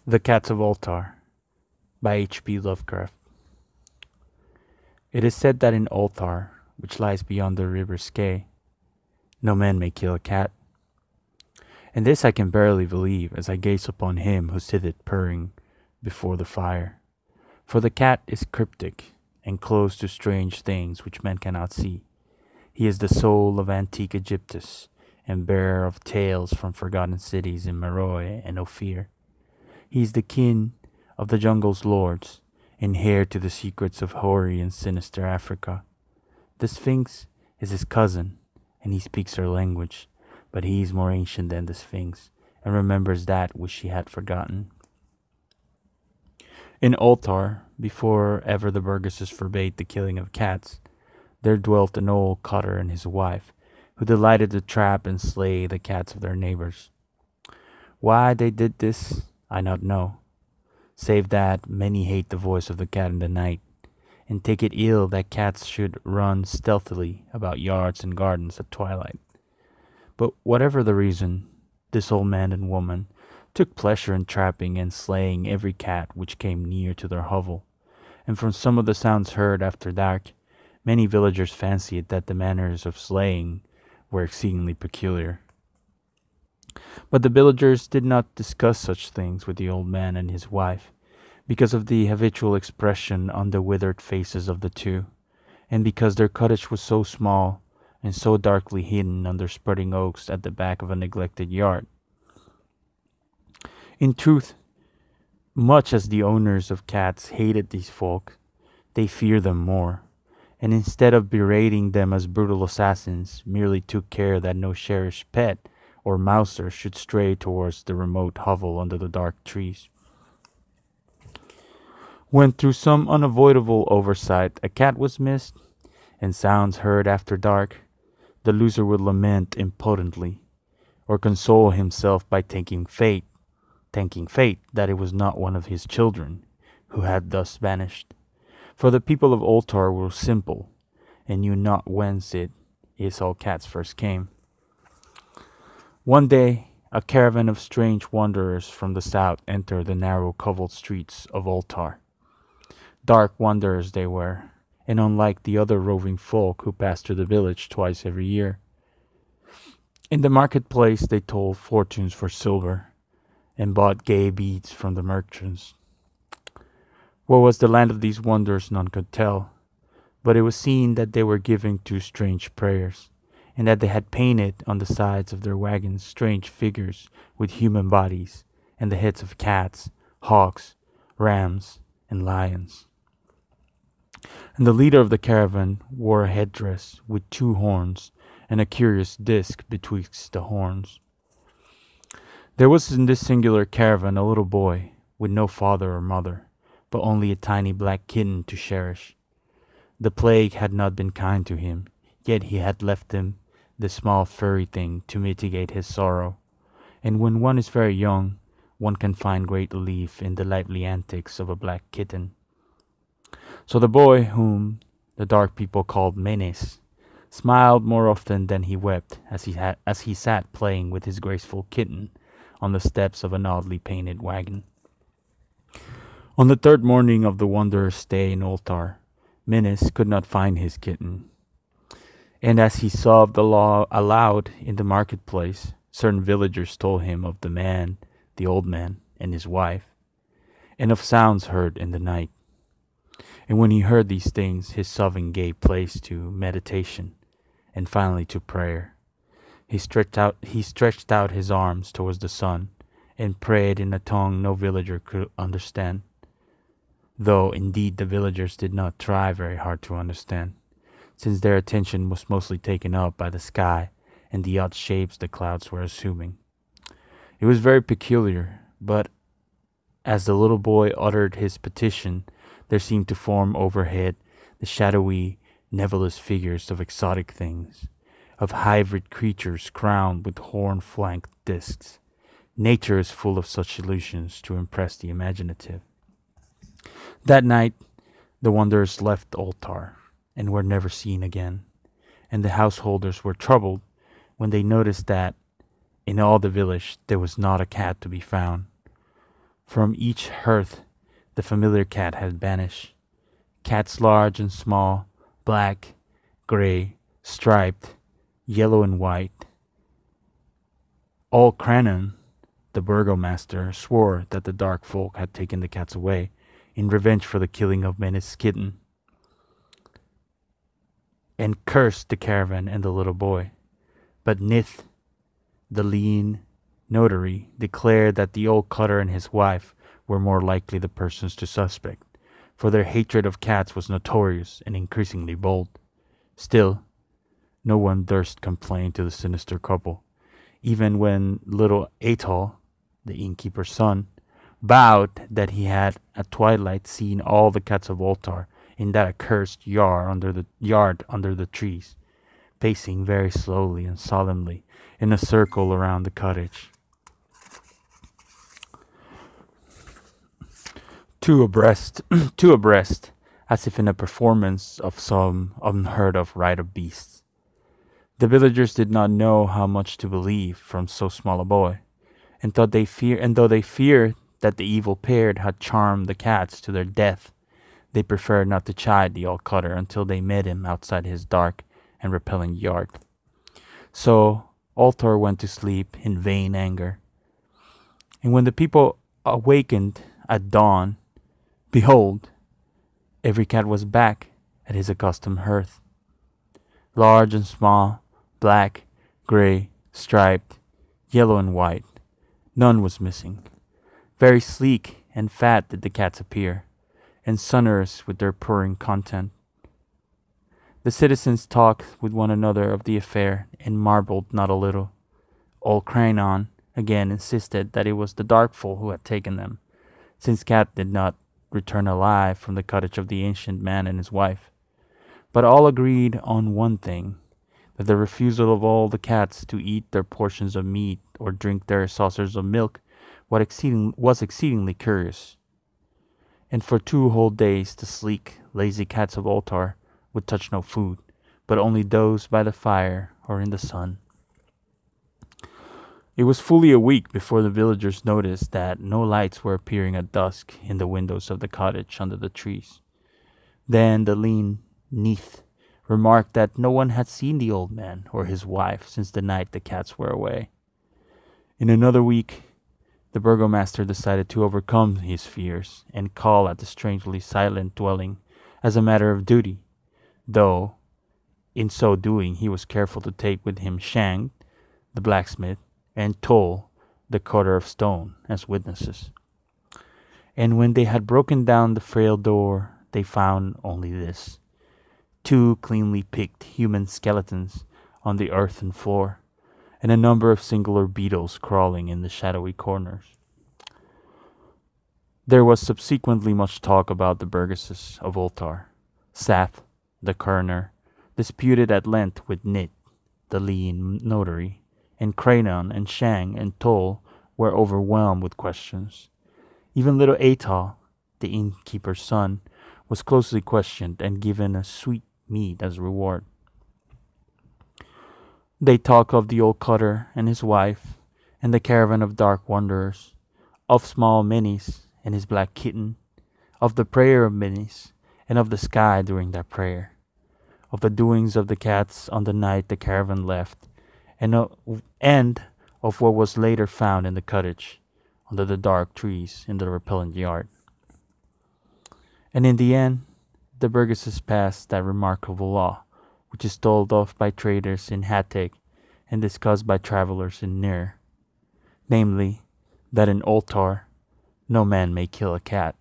The Cats of Ulthar by H.P. Lovecraft. It is said that in Ulthar, which lies beyond the river Skye, no man may kill a cat. And this I can barely believe as I gaze upon him who sitteth purring before the fire. For the cat is cryptic and close to strange things which men cannot see. He is the soul of antique Egyptus and bearer of tales from forgotten cities in Meroe and Ophir. He is the kin of the jungle's lords, and heir to the secrets of hoary and sinister Africa. The Sphinx is his cousin, and he speaks her language, but he is more ancient than the Sphinx, and remembers that which she had forgotten. In Ulthar, before ever the burgesses forbade the killing of cats, there dwelt an old cutter and his wife, who delighted to trap and slay the cats of their neighbors. Why they did this, I not know, save that many hate the voice of the cat in the night, and take it ill that cats should run stealthily about yards and gardens at twilight. But whatever the reason, this old man and woman took pleasure in trapping and slaying every cat which came near to their hovel, and from some of the sounds heard after dark, many villagers fancied that the manners of slaying were exceedingly peculiar. But the villagers did not discuss such things with the old man and his wife, because of the habitual expression on the withered faces of the two, and because their cottage was so small and so darkly hidden under spreading oaks at the back of a neglected yard. In truth, much as the owners of cats hated these folk, they feared them more, and instead of berating them as brutal assassins, merely took care that no cherished pet or mouser should stray towards the remote hovel under the dark trees. When through some unavoidable oversight a cat was missed, and sounds heard after dark, the loser would lament impotently, or console himself by thanking fate that it was not one of his children who had thus vanished. For the people of Ulthar were simple, and knew not whence it is all cats first came. One day, a caravan of strange wanderers from the south entered the narrow cobbled streets of Ulthar. Dark wanderers they were, and unlike the other roving folk who passed through the village twice every year. In the marketplace they told fortunes for silver, and bought gay beads from the merchants. Where was the land of these wonders none could tell, but it was seen that they were giving to strange prayers, and that they had painted on the sides of their wagons strange figures with human bodies and the heads of cats, hawks, rams, and lions. And the leader of the caravan wore a headdress with two horns and a curious disc betwixt the horns. There was in this singular caravan a little boy with no father or mother, but only a tiny black kitten to cherish. The plague had not been kind to him, yet he had left him the small furry thing to mitigate his sorrow, and when one is very young, one can find great relief in the lively antics of a black kitten. So the boy, whom the dark people called Menes, smiled more often than he wept as he sat playing with his graceful kitten on the steps of an oddly painted wagon. On the third morning of the wanderer's stay in Ulthar, Menes could not find his kitten, and as he sobbed aloud in the marketplace, certain villagers told him of the old man, and his wife, and of sounds heard in the night. And when he heard these things, his sobbing gave place to meditation, and finally to prayer. He stretched out his arms towards the sun, and prayed in a tongue no villager could understand, though indeed the villagers did not try very hard to understand, since their attention was mostly taken up by the sky and the odd shapes the clouds were assuming. It was very peculiar, but as the little boy uttered his petition, there seemed to form overhead the shadowy, nebulous figures of exotic things, of hybrid creatures crowned with horn-flanked discs. Nature is full of such illusions to impress the imaginative. That night, the wanderers left Ulthar, and were never seen again, and the householders were troubled when they noticed that in all the village there was not a cat to be found. From each hearth the familiar cat had vanished. Cats large and small, black, gray, striped, yellow and white. All Cranon, the burgomaster, swore that the dark folk had taken the cats away in revenge for the killing of Mena's kitten, and cursed the caravan and the little boy. But Nith, the lean notary, declared that the old cutter and his wife were more likely the persons to suspect, for their hatred of cats was notorious and increasingly bold. Still, no one durst complain to the sinister couple, even when little Atal, the innkeeper's son, vowed that he had at twilight seen all the cats of Ulthar in that accursed yard under the trees, pacing very slowly and solemnly in a circle around the cottage. Two abreast, as if in a performance of some unheard of rite of beasts. The villagers did not know how much to believe from so small a boy, and though they feared that the evil pair had charmed the cats to their death, they preferred not to chide the old cutter until they met him outside his dark and repelling yard. So Ulthar went to sleep in vain anger. And when the people awakened at dawn, behold, every cat was back at his accustomed hearth. Large and small, black, gray, striped, yellow and white, none was missing. Very sleek and fat did the cats appear, and sonorous with their purring content. The citizens talked with one another of the affair and marveled not a little. Old Cranon again insisted that it was the Darkful who had taken them, since Cat did not return alive from the cottage of the ancient man and his wife. But all agreed on one thing, that the refusal of all the cats to eat their portions of meat or drink their saucers of milk was exceedingly curious. And for 2 whole days the sleek, lazy cats of Ulthar would touch no food, but only doze by the fire or in the sun. It was fully a week before the villagers noticed that no lights were appearing at dusk in the windows of the cottage under the trees. Then the lean Neith remarked that no one had seen the old man or his wife since the night the cats were away. In another week, the burgomaster decided to overcome his fears and call at the strangely silent dwelling as a matter of duty, though in so doing he was careful to take with him Shang, the blacksmith, and Tol, the cutter of stone, as witnesses. And when they had broken down the frail door, they found only this: 2 cleanly picked human skeletons on the earthen floor, and a number of singular beetles crawling in the shadowy corners. There was subsequently much talk about the burgesses of Ulthar. Sath, the coroner, disputed at length with Nit, the lean notary, and Cranon and Shang and Tol were overwhelmed with questions. Even little Atal, the innkeeper's son, was closely questioned and given a sweet meat as reward. They talk of the old cutter and his wife, and the caravan of dark wanderers, of small Minis and his black kitten, of the prayer of Minis, and of the sky during that prayer, of the doings of the cats on the night the caravan left, and of what was later found in the cottage, under the dark trees in the repellent yard. And in the end, the burgesses passed that remarkable law, which is told of by traders in Hatek and discussed by travelers in Nir, namely, that in Ulthar no man may kill a cat.